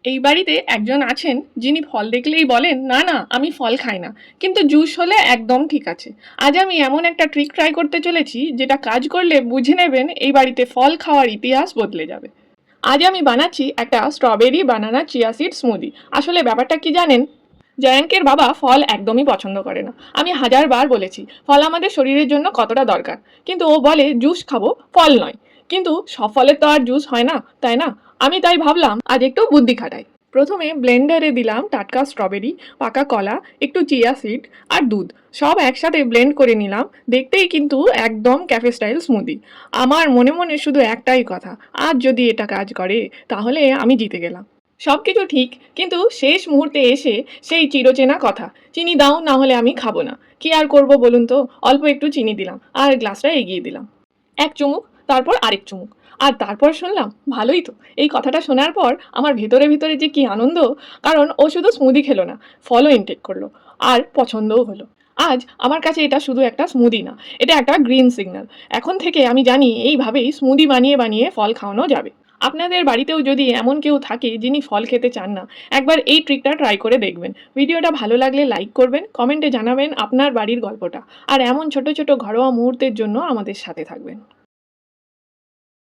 এই বাড়িতে একজন আছেন যিনি ফল দেখলেই বলেন না না আমি ফল খাই না, কিন্তু জুস হলে একদম ঠিক আছে। আজ আমি এমন একটা ট্রিক ট্রাই করতে চলেছি যেটা কাজ করলে বুঝে নেবেন এই বাড়িতে ফল খাওয়ার ইতিহাস বদলে যাবে। আজ আমি বানাচ্ছি একটা স্ট্রবেরি বানানা চিয়া সিড স্মুদি। আসলে ব্যাপারটা কি জানেন, জয়াঙ্কের বাবা ফল একদমই পছন্দ করে না। আমি হাজারবার বলেছি ফল আমাদের শরীরের জন্য কতটা দরকার, কিন্তু ও বলে জুস খাবো, ফল নয়। কিন্তু সব ফলের তো আর জুস হয় না, তাই না? আমি তাই ভাবলাম আজ একটু বুদ্ধি খাটাই। প্রথমে ব্লেন্ডারে দিলাম টাটকা স্ট্রবেরি, পাকা কলা, একটু চিয়া সিড আর দুধ। সব একসাথে ব্লেন্ড করে নিলাম। দেখতেই কিন্তু একদম ক্যাফে স্টাইল স্মুদি। আমার মনে মনে শুধু একটাই কথা, আজ যদি এটা কাজ করে তাহলে আমি জিতে গেলাম। সব কিছু ঠিক, কিন্তু শেষ মুহূর্তে এসে সেই চিরচেনা কথা, চিনি দাও না হলে আমি খাবো না। কি আর করব বলুন তো, অল্প একটু চিনি দিলাম আর গ্লাসটা এগিয়ে দিলাম। এক চুমুক, তারপর আরেক চুমুক, আর তারপর শুনলাম ভালোই তো। এই কথাটা শোনার পর আমার ভেতরে ভেতরে যে কি আনন্দ, কারণ ও শুধু স্মুদি খেলো না, ফলও ইনটেক করলো আর পছন্দও হলো। আজ আমার কাছে এটা শুধু একটা স্মুদি না, এটা একটা গ্রিন সিগন্যাল। এখন থেকে আমি জানি এইভাবেই স্মুদি বানিয়ে বানিয়ে ফল খাওয়ানো যাবে। আপনাদের বাড়িতেও যদি এমন কেউ থাকে যিনি ফল খেতে চান না, একবার এই ট্রিকটা ট্রাই করে দেখবেন। ভিডিওটা ভালো লাগলে লাইক করবেন, কমেন্টে জানাবেন আপনার বাড়ির গল্পটা, আর এমন ছোট ছোট ঘরোয়া মুহূর্তের জন্য আমাদের সাথে থাকবেন।